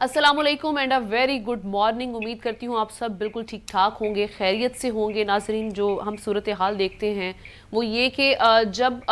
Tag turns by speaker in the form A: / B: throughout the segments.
A: अस्सलामुअलैकुम and a very good morning. उम्मीद करती हूँ आप सब बिल्कुल ठीक ठाक होंगे, खैरियत से होंगे। नाजरीन, जो हम सूरत हाल देखते हैं वो ये कि जब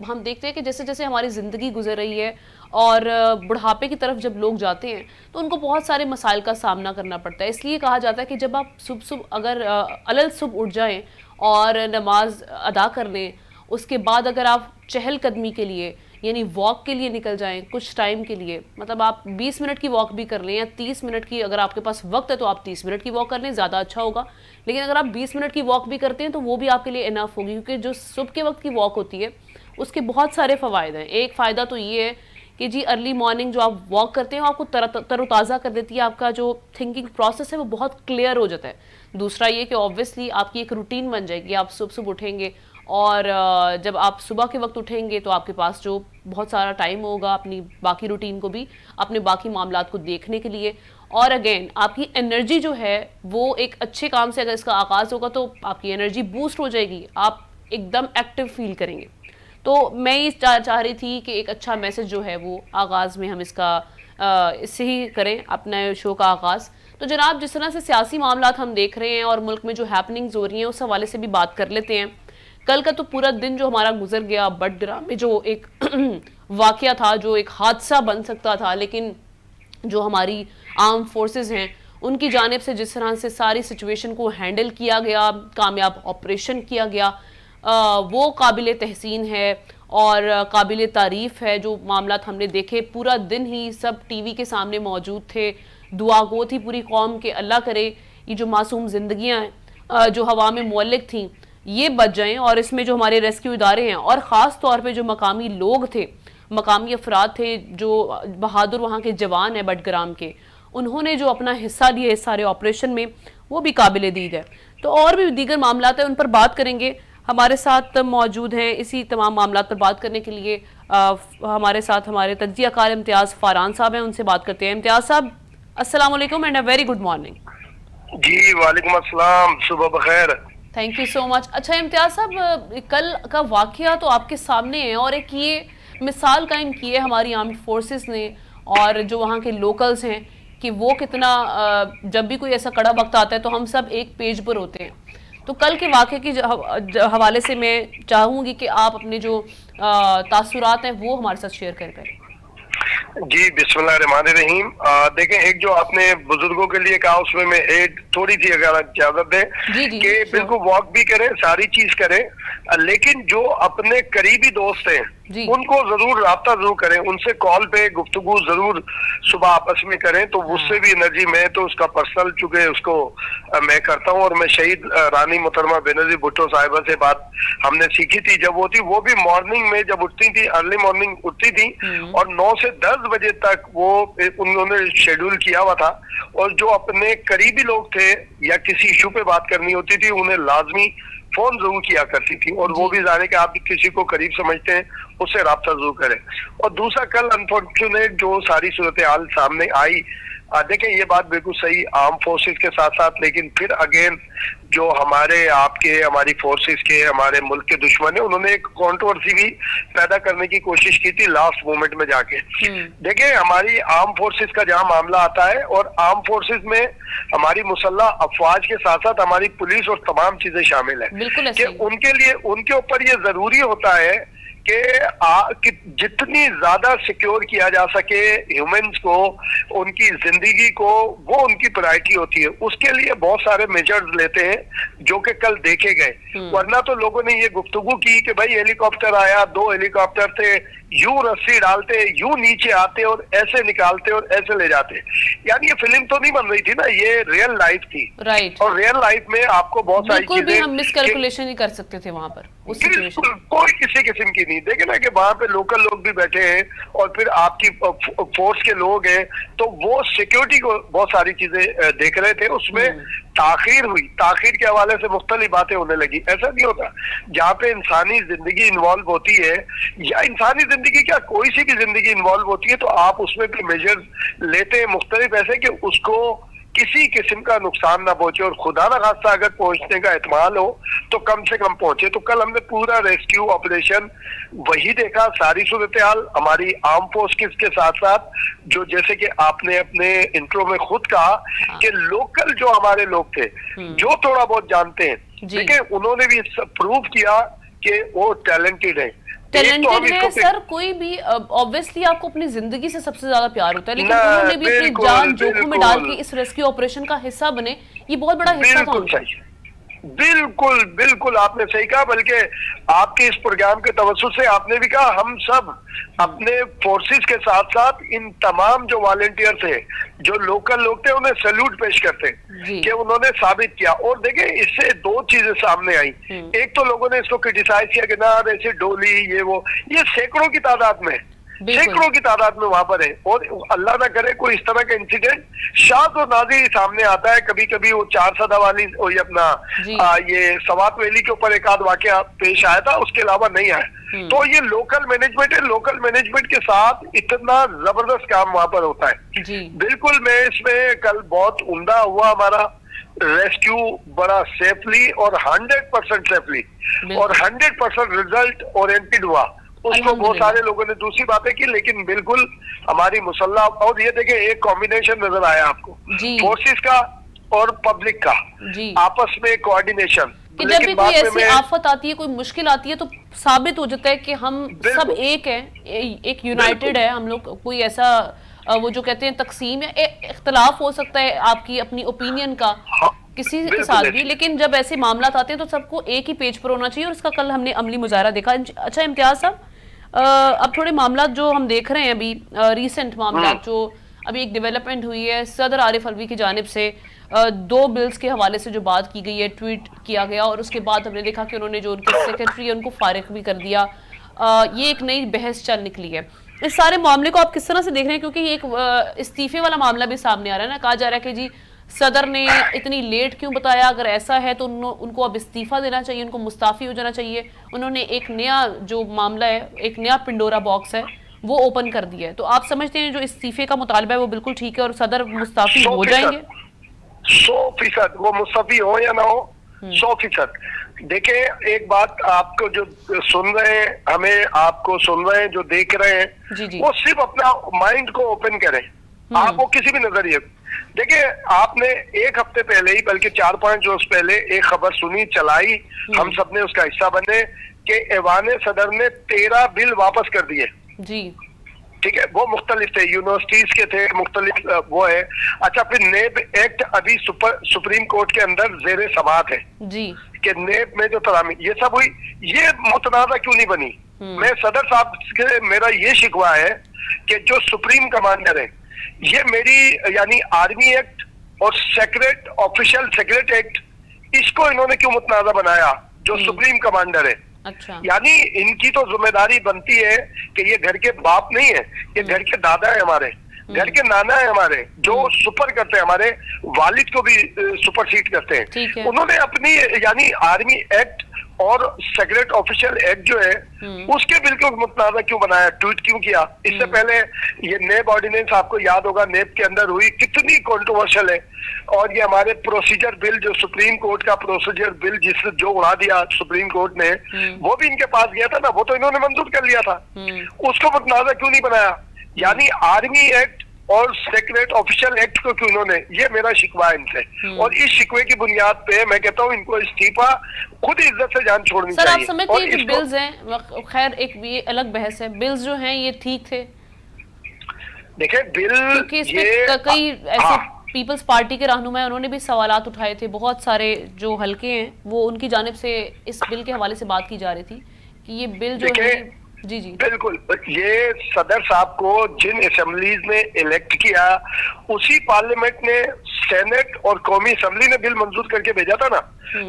A: हम देखते हैं कि जैसे जैसे हमारी ज़िंदगी गुजर रही है और बुढ़ापे की तरफ जब लोग जाते हैं तो उनको बहुत सारे मसाइल का सामना करना पड़ता है। इसलिए कहा जाता है कि जब आप सुबह सुबह अगर अलल सुबह उठ जाएं और नमाज अदा कर लें, उसके बाद अगर आप चहलकदमी के लिए यानी वॉक के लिए निकल जाएं कुछ टाइम के लिए, मतलब आप 20 मिनट की वॉक भी कर लें या 30 मिनट की, अगर आपके पास वक्त है तो आप 30 मिनट की वॉक कर लें, ज़्यादा अच्छा होगा। लेकिन अगर आप 20 मिनट की वॉक भी करते हैं तो वो भी आपके लिए इनफ होगी, क्योंकि जो सुबह के वक्त की वॉक होती है उसके बहुत सारे फ़वायद हैं। एक फ़ायदा तो ये है कि जी अर्ली मॉर्निंग जो आप वॉक करते हैं वो आपको तरोताज़ा कर देती है, आपका जो थिंकिंग प्रोसेस है वो बहुत क्लियर हो जाता है। दूसरा ये कि ऑब्वियसली आपकी एक रूटीन बन जाएगी, आप सुबह सुबह उठेंगे और जब आप सुबह के वक्त उठेंगे तो आपके पास जो बहुत सारा टाइम होगा अपनी बाकी रूटीन को भी, अपने बाकी मामलात को देखने के लिए। और अगेन आपकी एनर्जी जो है वो एक अच्छे काम से अगर इसका आगाज़ होगा तो आपकी एनर्जी बूस्ट हो जाएगी, आप एकदम एक्टिव फील करेंगे। तो मैं ये चाह रही थी कि एक अच्छा मैसेज जो है वो आगाज़ में हम इसका इससे ही करें अपने शो का आगाज़। तो जनाब, जिस तरह से सियासी मामलात हम देख रहे हैं और मुल्क में जो हैपनिंग्स हो रही हैं उस हवाले से भी बात कर लेते हैं। कल का तो पूरा दिन जो हमारा गुजर गया बडग्राम में, जो एक वाकया था, जो एक हादसा बन सकता था, लेकिन जो हमारी आर्म फोर्सेस हैं उनकी जानिब से जिस तरह से सारी सिचुएशन को हैंडल किया गया, कामयाब ऑपरेशन किया गया, वो काबिल तहसीन है और काबिल तारीफ़ है। जो मामला हमने देखे, पूरा दिन ही सब टीवी के सामने मौजूद थे, दुआ गो थी पूरी कौम के अल्लाह करे ये जो मासूम जिंदगियां जो हवा में मुअल्लिक थी ये बच जाएं। और इसमें जो हमारे रेस्क्यू इदारे हैं और ख़ास तौर पे जो मकामी लोग थे, मकामी अफराद थे, जो बहादुर वहाँ के जवान हैं बडग्राम के, उन्होंने जो अपना हिस्सा लिया इस सारे ऑपरेशन में, वो भी काबिल दीद है। तो और भी दीगर मामला है, उन पर बात करेंगे। हमारे साथ मौजूद हैं इसी तमाम मामला पर बात करने के लिए हमारे साथ हमारे तज्ज़ियाकार इम्तियाज़ फ़ारान साहब हैं, उनसे बात करते हैं। इम्तियाज़ साहब, अस्सलाम वालेकुम and a very good morning.
B: जी वालेकुम अस्सलाम, सुबह बखैर।
A: Thank you so much. अच्छा इम्तियाज़ साहब, कल का वाकया तो आपके सामने है और एक ये मिसाल कायम की है हमारी आर्म्ड फोर्सेस ने और जो वहाँ के लोकल्स हैं कि वो कितना जब भी कोई ऐसा कड़ा वक्त आता है तो हम सब एक पेज पर होते हैं। तो कल के वाक़े की हवाले से मैं चाहूँगी कि आप अपने जो तासुरात हैं वो हमारे साथ शेयर करें।
B: जी बिस्मिल्लाहिर्रहमानिर्रहीम। देखें, एक जो आपने बुजुर्गों के लिए कहा उसमें मैं एक थोड़ी सी अगर इजाजत दें कि बिल्कुल वॉक भी करें, सारी चीज करें, लेकिन जो अपने करीबी दोस्त हैं उनको जरूर राब्ता जरूर करें, उनसे कॉल पे गुफ्तगू जरूर सुबह आपस में करें, तो उससे भी एनर्जी, मैं तो उसका पर्सनल चूंकि उसको मैं करता हूँ और मैं शहीद रानी मोहतरमा बेनजीर भुट्टो साहिबा से बात हमने सीखी थी, जब वो भी मॉर्निंग में जब उठती थी, अर्ली मॉर्निंग उठती थी और 9 से 10 बजे तक वो उन्होंने शेड्यूल किया हुआ था, और जो अपने करीबी लोग थे या किसी इशू पे बात करनी होती थी उन्हें लाजमी फोन जरूर किया करती थी, और वो भी जाने के आप भी किसी को करीब समझते हैं उससे राब्ता जरूर करें। और दूसरा, कल अनफॉर्चुनेट जो सारी सूरत हाल सामने आई, देखें ये बात बिल्कुल सही आर्म फोर्सेस के साथ साथ, लेकिन फिर अगेन जो हमारी फोर्सेस के, हमारे मुल्क के दुश्मन है, उन्होंने एक कंट्रोवर्सी भी पैदा करने की कोशिश की थी लास्ट मोमेंट में जाके। देखिए, हमारी आर्म फोर्सेस का जहां मामला आता है, और आर्म फोर्सेस में हमारी मुसल्लह अफवाज के साथ साथ हमारी पुलिस और तमाम चीजें शामिल है कि उनके लिए, उनके ऊपर ये जरूरी होता है कि जितनी ज्यादा सिक्योर किया जा सके ह्यूमंस को, उनकी जिंदगी को, वो उनकी प्रायोरिटी होती है। उसके लिए बहुत सारे मेजर्स लेते हैं जो कि कल देखे गए। वरना तो लोगों ने ये गुफ्तगू की कि भाई हेलीकॉप्टर आया, 2 हेलीकॉप्टर थे, यूं रस्सी डालते, यूं नीचे आते और ऐसे निकालते और ऐसे ले जाते। यानी ये फिल्म तो नहीं बन रही थी ना, ये रियल लाइफ थी।
A: राइट।
B: और रियल लाइफ में आपको बहुत सारी चीजें,
A: हम मिसकैलकुलेशन ही कर सकते थे वहां पर उस सिचुएशन।
B: कोई किसी किस्म की नहीं। देखे ना कि वहां पे लोकल लोग भी बैठे हैं और फिर आपकी फोर्स के लोग हैं, तो वो सिक्योरिटी को बहुत सारी चीजें देख रहे थे। उसमें ताखीर हुई, ताखीर के हवाले से मुख्तलिफ बातें होने लगी। ऐसा नहीं होता, जहाँ पे इंसानी जिंदगी इन्वॉल्व होती है, या इंसानी जिंदगी क्या कोई सी भी जिंदगी इन्वॉल्व होती है, तो आप उसमें भी मेजर लेते हैं मुख्तलिफ, ऐसे कि उसको किसी किस्म का नुकसान ना पहुंचे, और खुदा ना खास्ता अगर पहुंचने का एहतमाल हो तो कम से कम पहुंचे। तो कल हमने पूरा रेस्क्यू ऑपरेशन वही देखा, सारी सूरत हाल हमारी आर्म फोर्सेस के साथ साथ, जो जैसे कि आपने अपने इंट्रो में खुद कहा कि लोकल जो हमारे लोग थे जो थोड़ा बहुत जानते हैं, ठीक है, उन्होंने भी प्रूव किया कि वो टैलेंटेड है।
A: टैलेंटेड है सर। कोई भी ऑब्वियसली आपको अपनी जिंदगी से सबसे ज्यादा प्यार होता है, लेकिन उन्होंने भी अपनी जान जोखिम में डाल के इस रेस्क्यू ऑपरेशन का हिस्सा बने, ये बहुत बड़ा हिस्सा था उनका।
B: बिल्कुल बिल्कुल आपने सही कहा, बल्कि आपके इस प्रोग्राम के तवज्जुह से आपने भी कहा, हम सब अपने फोर्सेस के साथ साथ इन तमाम जो वॉलंटियर थे, जो लोकल लोग थे, उन्हें सैल्यूट पेश करते कि उन्होंने साबित किया। और देखिए इससे दो चीजें सामने आई। एक तो लोगों ने इसको क्रिटिसाइज किया कि ना ऐसे डोली ये सैकड़ों की तादाद में, सैकड़ों की तादाद में वहां पर है, और अल्लाह ना करे कोई इस तरह का इंसिडेंट शाद और नाज़िर सामने आता है। कभी कभी वो 4 सदा वाली ये अपना ये सवात वैली के ऊपर एक आध वाकया पेश आया था, उसके अलावा नहीं आया। तो ये लोकल मैनेजमेंट है, लोकल मैनेजमेंट के साथ इतना जबरदस्त काम वहां पर होता है। बिल्कुल मैं इसमें कल बहुत उम्दा हुआ हमारा रेस्क्यू, बड़ा सेफली और 100% सेफली और 100% रिजल्ट ओरिएंटेड हुआ। उसको बहुत सारे लोगों ने दूसरी बातें की, लेकिन बिल्कुल हमारी मुसल्ला, और ये देखें एक कॉम्बिनेशन नजर आया आपको फोर्सेस का और पब्लिक का आपस में कोऑर्डिनेशन,
A: कि जब भी कोई ऐसी आफत आती है, कोई मुश्किल आती है, तो साबित हो जाता है कि हम सब एक हैं, एक यूनाइटेड है हम लोग। कोई ऐसा वो जो कहते हैं तकसीम या इख्तलाफ हो सकता है आपकी अपनी ओपिनियन का किसी के साथ भी, लेकिन जब ऐसे मामला आते हैं तो सबको एक ही पेज पर होना चाहिए, और इसका कल हमने अमली मुजाहरा देखा। अच्छा इम्तियाज साहब, अब थोड़े मामला जो हम देख रहे हैं अभी, रीसेंट मामला जो अभी एक डेवलपमेंट हुई है, सदर आरिफ अलवी की जानिब से 2 बिल्स के हवाले से जो बात की गई है, ट्वीट किया गया, और उसके बाद हमने देखा कि उन्होंने जो उनके सेक्रेटरी है उनको फारिग भी कर दिया। ये एक नई बहस चल निकली है। इस सारे मामले को आप किस तरह से देख रहे हैं, क्योंकि एक इस्तीफे वाला मामला भी सामने आ रहा है ना, कहा जा रहा है कि जी सदर ने इतनी लेट क्यों बताया, अगर ऐसा है तो उनको अब इस्तीफा देना चाहिए, उनको मुस्ताफी हो जाना चाहिए। उन्होंने एक नया जो मामला है, एक नया पिंडोरा बॉक्स है, वो ओपन कर दिया है। तो आप समझते हैं जो इस्तीफे का मुतालबा है वो बिल्कुल ठीक है और सदर मुस्ताफी हो जाएंगे?
B: 100% वो मुस्ताफी हो या ना हो, 100%। देखें एक बात, आपको जो सुन रहे हैं, हमें आपको सुन रहे हैं, जो देख रहे हैं, वो सिर्फ अपना माइंड को ओपन करें। आप वो किसी भी नजरिए, देखिए आपने एक हफ्ते पहले ही, बल्कि 4-5 रोज पहले एक खबर सुनी, चलाई, हम सब ने उसका हिस्सा बने कि ऐवान सदर ने 13 बिल वापस कर दिए जी। ठीक है, वो मुख्तलिफ थे, यूनिवर्सिटीज के थे, मुख्तलिफ वो है। अच्छा, फिर नेब एक्ट अभी सुप्रीम कोर्ट के अंदर जेर समात है जी, कि नेब में जो तरामी ये सब हुई, ये मुतनाज़ा क्यों नहीं बनी? मैं सदर साहब से मेरा ये शिकवा है कि जो सुप्रीम कमांडर है, ये मेरी यानी आर्मी एक्ट और सेक्रेट ऑफिशियल सेक्रेट एक्ट, इसको इन्होंने क्यों मुतनाज़ा बनाया? जो सुप्रीम कमांडर है, अच्छा, यानी इनकी तो जिम्मेदारी बनती है कि ये घर के बाप नहीं है, ये घर के दादा है हमारे, घर के नाना है हमारे, जो सुपर करते हैं, हमारे वालिद को भी सुपरसीड करते हैं। उन्होंने अपनी यानी आर्मी एक्ट और सेक्रेट ऑफिशियल एक्ट जो है उसके बिल्कुल मुतनाज़ा क्यों बनाया, ट्वीट क्यों किया? इससे पहले ये नेब ऑर्डिनेंस आपको याद होगा, नेब के अंदर हुई, कितनी कंट्रोवर्शियल है। और ये हमारे प्रोसीजर बिल, जो सुप्रीम कोर्ट का प्रोसीजर बिल जिससे जो उड़ा दिया सुप्रीम कोर्ट ने, वो भी इनके पास गया था ना, वो तो इन्होंने मंजूर कर लिया था, उसको मुतनाज़ा क्यों नहीं बनाया? यानी आर्मी एक्ट और सेक्रेट ऑफिशियल एक्ट को क्यों इन्होंने, ये मेरा शिकवा है इनसे। और इस शिकवे की बुनियाद पे मैं कहता हूँ इनको इस्तीफा, खुद इज्जत से जान छोड़नी
A: सर,
B: चाहिए।
A: आप समझते हैं कि बिल्स हैं, खैर एक ये अलग बहस है, बिल्स जो हैं ये ठीक थे?
B: देखिए बिल,
A: क्योंकि इसमें कई ऐसे पीपल्स पार्टी के रहनुमा है, उन्होंने भी सवालात उठाए थे, बहुत सारे जो हल्के हैं वो उनकी जानिब से इस बिल के हवाले से बात की जा रही थी कि ये बिल जो है जी जी
B: बिल्कुल, ये सदर साहब को जिन असेंबलीज ने इलेक्ट किया, उसी पार्लियामेंट ने, सेनेट और कौमी असेंबली ने बिल मंजूर करके भेजा था ना।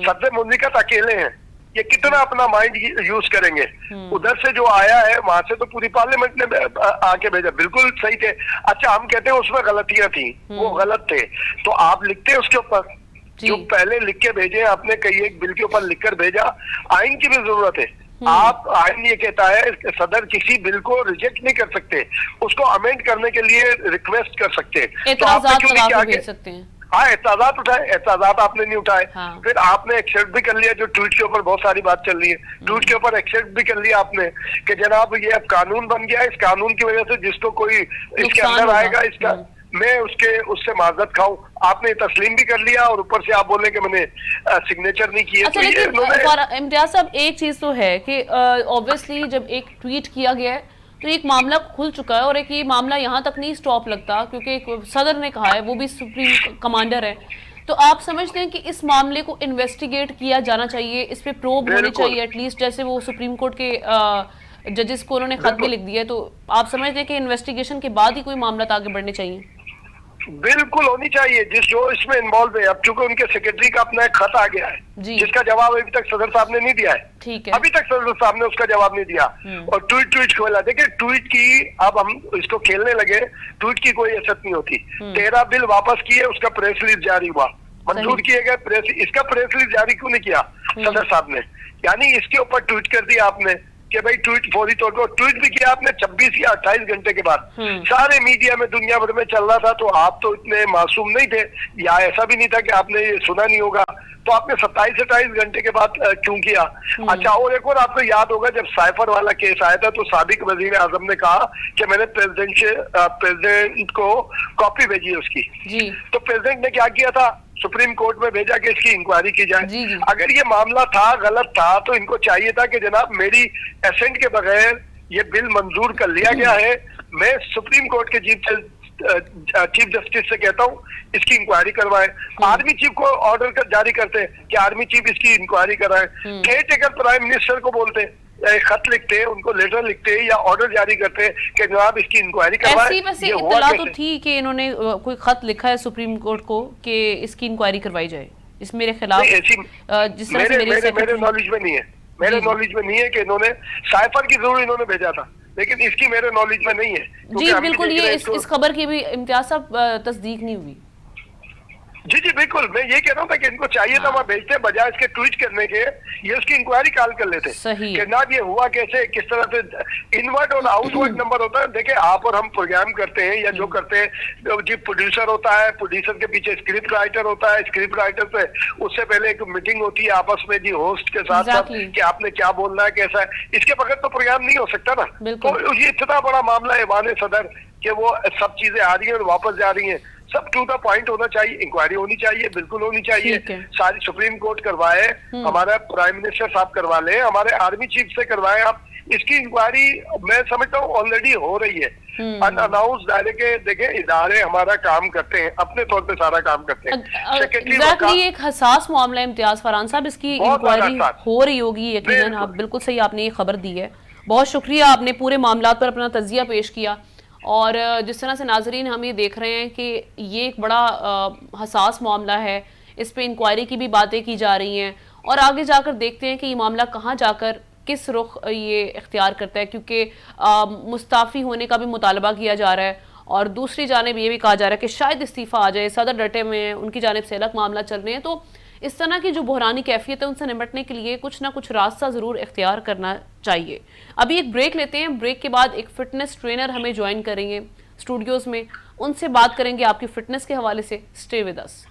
B: सदर मुमलिकत अकेले हैं, ये कितना अपना माइंड यूज करेंगे? उधर से जो आया है वहां से तो पूरी पार्लियामेंट ने आके भेजा, बिल्कुल सही थे। अच्छा, हम कहते हैं उसमें गलतियां थी, वो गलत थे, तो आप लिखते हैं उसके ऊपर, जो पहले लिख के भेजे आपने, कई एक बिल के ऊपर लिखकर भेजा। आइन की भी जरूरत है, आप आइन ये कहता है सदर किसी बिल को रिजेक्ट नहीं कर सकते, उसको अमेंड करने के लिए रिक्वेस्ट कर सकते हैं।
A: एतराज़ात लगा के भेज सकते हैं।
B: हाँ, एतराजात उठाए, एतराजात आपने नहीं उठाए।
A: हाँ।
B: फिर आपने एक्सेप्ट भी कर लिया, जो ट्वीट के ऊपर बहुत सारी बात चल रही है, ट्वीट के ऊपर एक्सेप्ट भी कर लिया आपने कि जनाब ये अब कानून बन गया, इस कानून की वजह से जिसको कोई इसके अंदर आएगा, इसका मैं उससे माजरत खाऊं। आपने तस्लीम भी कर लिया और ऊपर से आप बोले कि मैंने सिग्नेचर नहीं किए।
A: अच्छा, लेकिन इम्तियाज साहब एक चीज तो है कि ऑब्वियसली जब एक ट्वीट किया गया है तो एक मामला खुल चुका है, और एक ये मामला यहाँ तक नहीं स्टॉप लगता, क्योंकि एक सदर ने कहा है, वो भी सुप्रीम कमांडर है। तो आप समझते हैं कि इस मामले को इन्वेस्टिगेट किया जाना चाहिए, इस पे प्रोब होनी चाहिए एटलीस्ट, जैसे वो सुप्रीम कोर्ट के जजेस को उन्होंने खत भी लिख दिया है, तो आप समझते हैं कि इन्वेस्टिगेशन के बाद ही कोई मामला आगे बढ़ने चाहिए?
B: बिल्कुल होनी चाहिए, जो इसमें इन्वॉल्व है। अब चूंकि उनके सेक्रेटरी का अपना एक खत आ गया है जिसका जवाब अभी तक सदर साहब ने नहीं दिया है।
A: ठीक है,
B: अभी तक सदर साहब ने उसका जवाब नहीं दिया। और ट्वीट खोला, देखिए ट्वीट की अब हम इसको खेलने लगे, ट्वीट की कोई असर नहीं होती। 13 बिल वापस किए, उसका प्रेस रिलीज जारी हुआ, मंजूर किए गए प्रेस, इसका प्रेस रिलीज जारी क्यों नहीं किया सदर साहब ने? यानी इसके ऊपर ट्वीट कर दिया आपने कि भाई ट्वीट फौरी तौर पर, ट्वीट भी किया आपने 26 या 28 घंटे के बाद। सारे मीडिया में दुनिया भर में चल रहा था, तो आप तो इतने मासूम नहीं थे, या ऐसा भी नहीं था कि आपने ये सुना नहीं होगा, तो आपने 27-28 घंटे के बाद क्यों किया? अच्छा, और एक और आपको याद होगा जब साइफर वाला केस आया था तो साबिक वजीर आजम ने कहा कि मैंने प्रेसिडेंट को कॉपी भेजी है उसकी। तो प्रेसिडेंट ने क्या किया था? सुप्रीम कोर्ट में भेजा कि इसकी इंक्वायरी की जाए। अगर ये मामला था, गलत था, तो इनको चाहिए था कि जनाब मेरी एसेंट के बगैर ये बिल मंजूर कर लिया गया है, मैं सुप्रीम कोर्ट के चीफ जस्टिस से कहता हूँ इसकी इंक्वायरी करवाएं। आर्मी चीफ को ऑर्डर जारी करते हैं कि आर्मी चीफ इसकी इंक्वायरी कराएं। केयर टेकर प्राइम मिनिस्टर को बोलते हैं, खत लिखते हैं, उनको लेटर लिखते हैं या ऑर्डर जारी करते हैं कि जनाब इसकी इंक्वायरी करवाएं।
A: ऐसी इत्तला तो थी कि इन्होंने कोई खत लिखा है सुप्रीम कोर्ट को कि इसकी इंक्वायरी करवाई जाए इस मेरे खिलाफ,
B: जिस तरह से मेरे नॉलेज में नहीं है, मेरे नॉलेज में नहीं है कि इन्होंने साइफर की जरूर इन्होंने भेजा था, लेकिन इसकी मेरे नॉलेज में नहीं है।
A: जी बिल्कुल, ये इस खबर की भी इम्तियाज साहब तस्दीक नहीं हुई।
B: जी जी बिल्कुल, मैं ये कह रहा हूँ कि इनको चाहिए था वहाँ भेजते, बजाय इसके ट्वीट करने के ये उसकी इंक्वायरी कॉल कर लेते कि ना ये हुआ कैसे, किस तरह से। इनवर्ट और आउटवर्ड नंबर होता है। देखिए आप और हम प्रोग्राम करते हैं या जो करते हैं, जी प्रोड्यूसर होता है, प्रोड्यूसर के पीछे स्क्रिप्ट राइटर होता है, स्क्रिप्ट राइटर से उससे पहले एक मीटिंग होती है आपस में जी होस्ट के साथ कि आपने क्या बोलना है, कैसा है। इसके बगैर तो प्रोग्राम नहीं हो सकता ना। तो ये इतना बड़ा मामला है वाने सदर कि वो सब चीजें आ रही है और वापस जा रही है, सब टू द पॉइंट होना चाहिए, इंक्वायरी होनी चाहिए, बिल्कुल होनी चाहिए। सारी सुप्रीम कोर्ट करवाए, हमारा प्राइम मिनिस्टर साहब करवा ले, हमारे आर्मी चीफ से करवाए। आप इसकी इंक्वायरी मैं समझता हूँ ऑलरेडी हो रही है, अनअनाउंस डायरेक्ट। देखें इदारे हमारा काम करते हैं, अपने तौर पे सारा काम करते हैं।
A: एग्जैक्टली एक हसास मामला है इम्तियाज फरहान साहब, इसकी इंक्वायरी हो रही होगी यकीनन। आप बिल्कुल सही आपने ये खबर दी है, बहुत शुक्रिया, आपने पूरे मामला पर अपना तजिया पेश किया। और जिस तरह से नाजरीन हम ये देख रहे हैं कि ये एक बड़ा हसास मामला है, इस पे इंक्वायरी की भी बातें की जा रही हैं, और आगे जाकर देखते हैं कि ये मामला कहाँ जाकर किस रुख ये इख्तियार करता है, क्योंकि मुस्ताफ़ी होने का भी मुतालबा किया जा रहा है, और दूसरी जानिब ये भी कहा जा रहा है कि शायद इस्तीफ़ा आ जाए। सदर डटे में हैं, उनकी जानिब से अलग मामला चल रहे हैं। तो इस तरह की जो बहरानी कैफियत है उनसे निपटने के लिए कुछ ना कुछ रास्ता ज़रूर इख्तियार करना चाहिए। अभी एक ब्रेक लेते हैं, ब्रेक के बाद एक फ़िटनेस ट्रेनर हमें ज्वाइन करेंगे स्टूडियोज़ में, उनसे बात करेंगे आपकी फ़िटनेस के हवाले से। Stay with us.